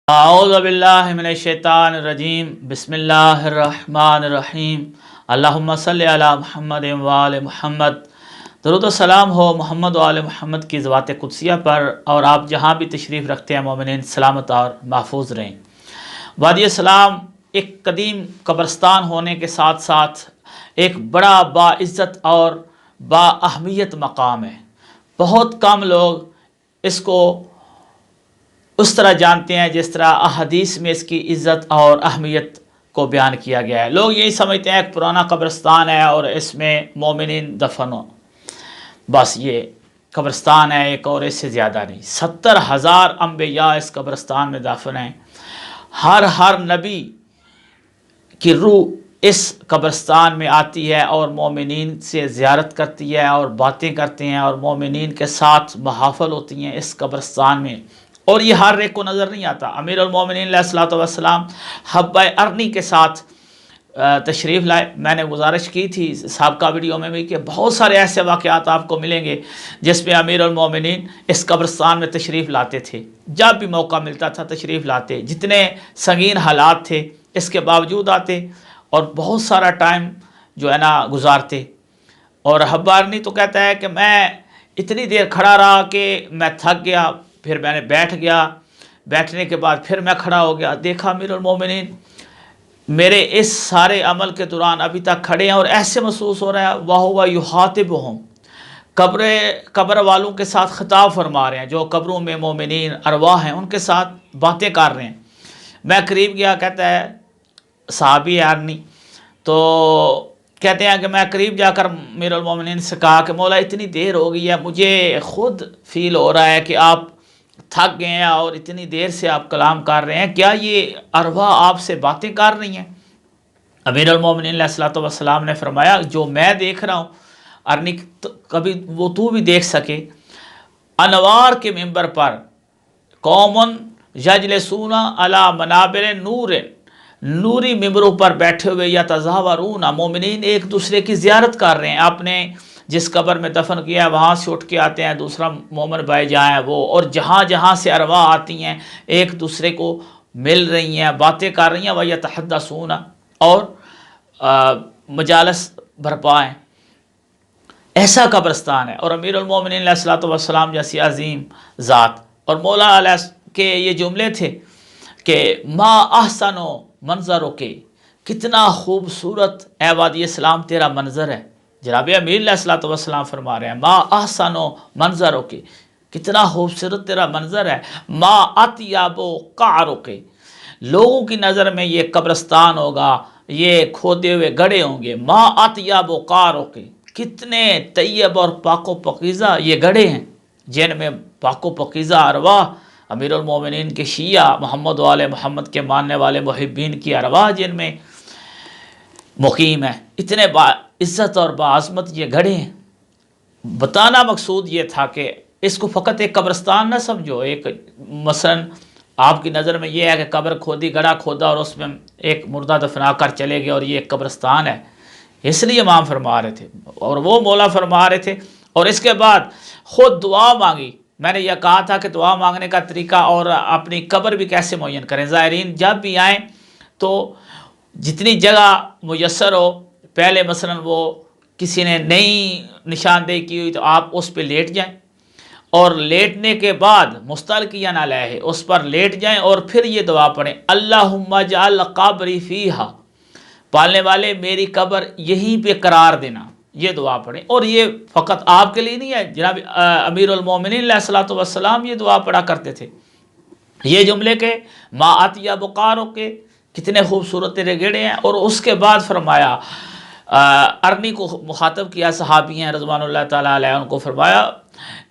اعوذ باللہ من الشیطان الرجیم بسم اللہ الرحمن الرحیم اللہم صلی علی محمد و آل محمد۔ درود و سلام ہو محمد و آل محمد کی ذوات قدسیہ پر، اور آپ جہاں بھی تشریف رکھتے ہیں مومنین سلامت اور محفوظ رہیں۔ وادی السلام ایک قدیم قبرستان ہونے کے ساتھ ساتھ ایک بڑا باعزت اور با اہمیت مقام ہے۔ بہت کم لوگ اس کو اس طرح جانتے ہیں جس طرح احادیث میں اس کی عزت اور اہمیت کو بیان کیا گیا ہے۔ لوگ یہی سمجھتے ہیں ایک پرانا قبرستان ہے اور اس میں مومنین دفن ہو، بس یہ قبرستان ہے، ایک اور اس سے زیادہ نہیں۔ 70,000 انبیاء اس قبرستان میں دفن ہیں۔ ہر نبی کی روح اس قبرستان میں آتی ہے اور مومنین سے زیارت کرتی ہے اور باتیں کرتے ہیں، اور مومنین کے ساتھ محافل ہوتی ہیں اس قبرستان میں، اور یہ ہر ایک کو نظر نہیں آتا۔ امیر المومنین علیہ الصلوۃ والسلام حبہ ارنی کے ساتھ تشریف لائے۔ میں نے گزارش کی تھی سابقہ ویڈیو میں بھی کہ بہت سارے ایسے واقعات آپ کو ملیں گے جس میں امیر المومنین اس قبرستان میں تشریف لاتے تھے، جب بھی موقع ملتا تھا تشریف لاتے، جتنے سنگین حالات تھے اس کے باوجود آتے اور بہت سارا ٹائم جو ہے نا گزارتے۔ اور حبہ ارنی تو کہتا ہے کہ میں اتنی دیر کھڑا رہا کہ میں تھک گیا، پھر میں نے بیٹھ گیا، بیٹھنے کے بعد پھر میں کھڑا ہو گیا، دیکھا امیر المومنین میرے اس سارے عمل کے دوران ابھی تک کھڑے ہیں، اور ایسے محسوس ہو رہا ہے وَهُوَ يُخَاطِبُهُمْ، قبر والوں کے ساتھ خطاب فرما رہے ہیں، جو قبروں میں مومنین ارواح ہیں ان کے ساتھ باتیں کر رہے ہیں۔ میں قریب گیا، کہتا ہے صحابی ارنی، تو کہتے ہیں کہ میں قریب جا کر امیر المومنین سے کہا کہ مولا اتنی دیر ہو گئی ہے، مجھے خود فیل ہو رہا ہے کہ آپ تھک گئے ہیں اور اتنی دیر سے آپ کلام کر رہے ہیں، کیا یہ ارواح آپ سے باتیں کر رہی ہیں؟ امیر المومنین علیہ الصلوۃ والسلام نے فرمایا جو میں دیکھ رہا ہوں ارنی کبھی وہ تو بھی دیکھ سکے۔ انوار کے ممبر پر قومن یجلسون علی منابر نور، نوری ممبروں پر بیٹھے ہوئے، یا تظاہرون، مومنین ایک دوسرے کی زیارت کر رہے ہیں، اپنے جس قبر میں دفن کیا ہے وہاں سے اٹھ کے آتے ہیں، دوسرا مومن بھائی جہاں ہے وہ، اور جہاں جہاں سے ارواح آتی ہیں ایک دوسرے کو مل رہی ہیں، باتیں کر رہی ہیں، وَيَتَحَدَّثُونَ، اور مجالس برپا ہیں۔ ایسا قبرستان ہے، اور امیر المومنین علیہ الصلوۃ والسلام جیسی عظیم ذات، اور مولا علیہ کے یہ جملے تھے کہ ما احسن منظروں کے، کتنا خوبصورت اے وادی اسلام تیرا منظر ہے۔ جناب امیر علیہ الصلوۃ والسلام فرما رہے ہیں ما احسن منظروں کے، کتنا خوبصورت تیرا منظر ہے، ما اطیب قعروں کے، لوگوں کی نظر میں یہ قبرستان ہوگا، یہ کھودے ہوئے گڑھے ہوں گے، ما اطیب قعروں کے، کتنے طیب اور پاک و پاکیزہ یہ گڑھے ہیں جن میں پاک و پاکیزہ ارواح امیر المومنین کے شیعہ محمد و آل محمد کے ماننے والے محبین کی ارواح جن میں مقیم ہے۔ اتنے با عزت اور باعظمت یہ گڑھے ہیں۔ بتانا مقصود یہ تھا کہ اس کو فقط ایک قبرستان نہ سمجھو، ایک مثلا آپ کی نظر میں یہ ہے کہ قبر کھودی، گڑھا کھودا اور اس میں ایک مردہ دفنا کر چلے گئے اور یہ ایک قبرستان ہے، اس لیے امام فرما رہے تھے اور وہ مولا فرما رہے تھے۔ اور اس کے بعد خود دعا مانگی۔ میں نے یہ کہا تھا کہ دعا مانگنے کا طریقہ اور اپنی قبر بھی کیسے معین کریں۔ زائرین جب بھی آئیں تو جتنی جگہ میسر ہو، پہلے مثلا وہ کسی نے نئی نشاندہی کی ہوئی تو آپ اس پہ لیٹ جائیں، اور لیٹنے کے بعد مستلقیاً علیہ اس پر لیٹ جائیں، اور پھر یہ دعا پڑھیں اللہم اجعل قبری فیہا، پالنے والے میری قبر یہیں پہ قرار دینا، یہ دعا پڑھیں۔ اور یہ فقط آپ کے لیے نہیں ہے، جناب امیر المومنین علیہ الصلوۃ والسلام یہ دعا پڑھا کرتے تھے۔ یہ جملے کے ما اطیب قعروں کے، کتنے خوبصورت تیرے گڑھے ہیں۔ اور اس کے بعد فرمایا ارنی کو مخاطب کیا، صحابی ہیں رضوان اللہ تعالیٰ علیہ، ان کو فرمایا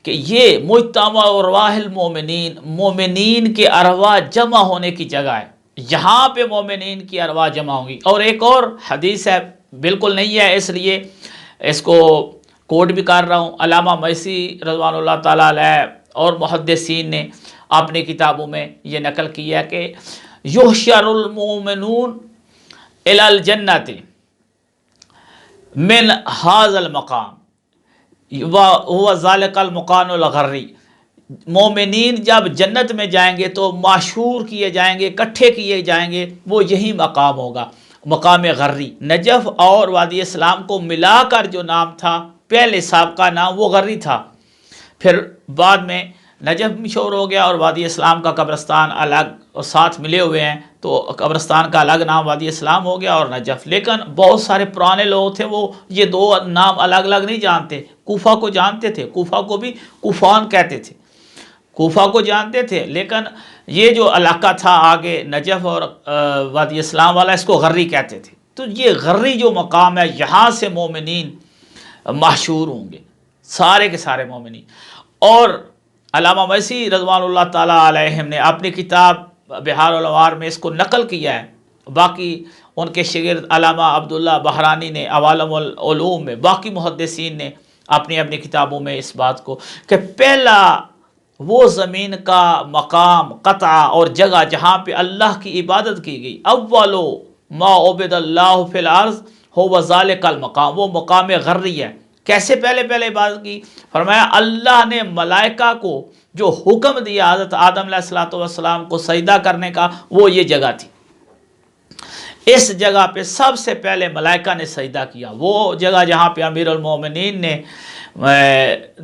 کہ یہ مجتمع ارواح المومنین، مومنین کے ارواح جمع ہونے کی جگہ ہے، یہاں پہ مومنین کی ارواح جمع ہوں گی۔ اور ایک اور حدیث ہے، بالکل نہیں ہے اس لیے اس کو کوٹ بھی کر رہا ہوں، علامہ میسی رضوان اللہ تعالیٰ علیہ اور محدثین نے اپنی کتابوں میں یہ نقل کیا کہ یحشر المؤمنون الی الجنۃ من ھذا المقام وهو ذلك المقام الغری، مومنین جب جنت میں جائیں گے تو معشور کیے جائیں گے، اکٹھے کیے جائیں گے، وہ یہی مقام ہوگا، مقام غری۔ نجف اور وادی اسلام کو ملا کر جو نام تھا، پہلے سابقہ نام وہ غری تھا، پھر بعد میں نجف مشہور ہو گیا اور وادی اسلام کا قبرستان الگ اور ساتھ ملے ہوئے ہیں، تو قبرستان کا الگ نام وادی اسلام ہو گیا اور نجف۔ لیکن بہت سارے پرانے لوگ تھے، وہ یہ دو نام الگ الگ نہیں جانتے۔ کوفہ کو جانتے تھے، کوفہ کو بھی کوفان کہتے تھے، کوفہ کو جانتے تھے، لیکن یہ جو علاقہ تھا آگے نجف اور وادی اسلام والا، اس کو غری کہتے تھے۔ تو یہ غری جو مقام ہے، یہاں سے مومنین محشور ہوں گے، سارے کے سارے مومنین۔ اور علامہ میسی رضوان اللہ تعالیٰ علیہم نے اپنی کتاب بحار الانوار میں اس کو نقل کیا ہے، باقی ان کے شاگرد علامہ عبداللہ بحرانی نے عوالم العلوم میں، باقی محدثین نے اپنی اپنی کتابوں میں اس بات کو، کہ پہلا وہ زمین کا مقام قطع اور جگہ جہاں پہ اللہ کی عبادت کی گئی، اولو ما عبد اللہ فی الارض هو ذالک المقام، وہ مقام غری ہے۔ کیسے پہلے عبادت کی؟ فرمایا اللہ نے ملائکہ کو جو حکم دیا حضرت آدم علیہ السلام کو سجدہ کرنے کا، وہ یہ جگہ تھی۔ اس جگہ پہ سب سے پہلے ملائکہ نے سجدہ کیا، وہ جگہ جہاں پہ امیر المومنین نے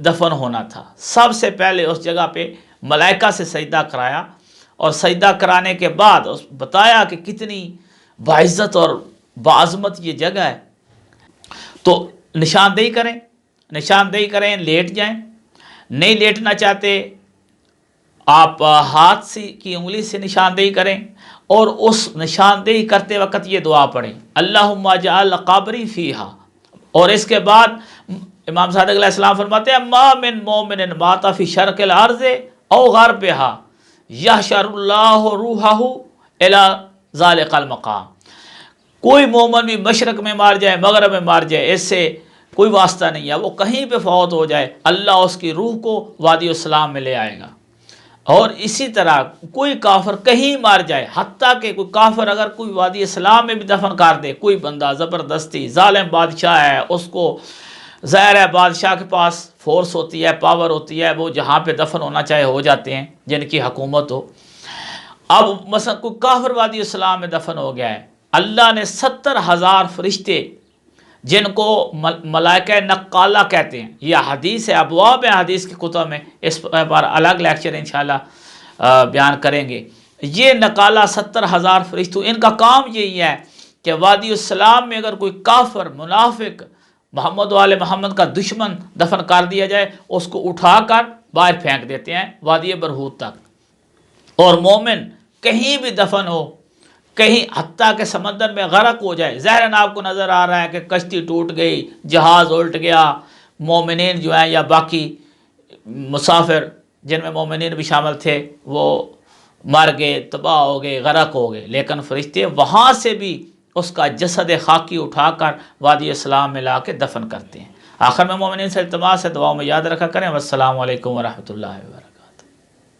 دفن ہونا تھا، سب سے پہلے اس جگہ پہ ملائکہ سے سجدہ کرایا، اور سجدہ کرانے کے بعد بتایا کہ کتنی باعزت اور بعظمت یہ جگہ ہے۔ تو نشاندہی کریں، لیٹ جائیں، نہیں لیٹنا چاہتے آپ ہاتھ سے کی انگلی سے نشاندہی کریں، اور اس نشاندہی کرتے وقت یہ دعا پڑھیں، اللہم اجعل قبری فیہا۔ اور اس کے بعد امام صادق علیہ السلام فرماتے ہیں ما من مومن مات فی شرق الارض او غربہا یحشر اللہ روحہ الی ذالک المقام۔ کوئی مومن بھی مشرق میں مار جائے، مغرب میں مار جائے، اس سے کوئی واسطہ نہیں ہے، وہ کہیں پہ فوت ہو جائے، اللہ اس کی روح کو وادی السلام میں لے آئے گا۔ اور اسی طرح کوئی کافر کہیں مار جائے، حتیٰ کہ کوئی کافر اگر کوئی وادی اسلام میں بھی دفن کر دے، کوئی بندہ زبردستی ظالم بادشاہ ہے، اس کو ظاہر ہے بادشاہ کے پاس فورس ہوتی ہے، پاور ہوتی ہے، وہ جہاں پہ دفن ہونا چاہے ہو جاتے ہیں، جن کی حکومت ہو۔ اب مثلا کوئی کافر وادی اسلام میں دفن ہو گیا ہے، اللہ نے 70,000 فرشتے جن کو ملائکہ نقالہ کہتے ہیں، یہ حدیث ہے، ابواب ہیں حدیث کی کتب میں، اس پر الگ لیکچر انشاءاللہ بیان کریں گے۔ یہ نقالہ 70,000 فرشتوں، ان کا کام یہی ہے کہ وادی السلام میں اگر کوئی کافر، منافق، محمد وآل محمد کا دشمن دفن کر دیا جائے، اس کو اٹھا کر باہر پھینک دیتے ہیں وادی برہوت تک۔ اور مومن کہیں بھی دفن ہو، کہیں حتیٰ کہ سمندر میں غرق ہو جائے، ظاہراً آپ کو نظر آ رہا ہے کہ کشتی ٹوٹ گئی، جہاز الٹ گیا، مومنین جو ہیں یا باقی مسافر جن میں مومنین بھی شامل تھے وہ مر گئے، تباہ ہو گئے، غرق ہو گئے، لیکن فرشتے وہاں سے بھی اس کا جسد خاکی اٹھا کر وادی اسلام میں لا کے دفن کرتے ہیں۔ آخر میں مومنین سے التماس ہے دعاؤں میں یاد رکھا کریں۔ والسلام علیکم ورحمۃ اللہ وبرکاتہ۔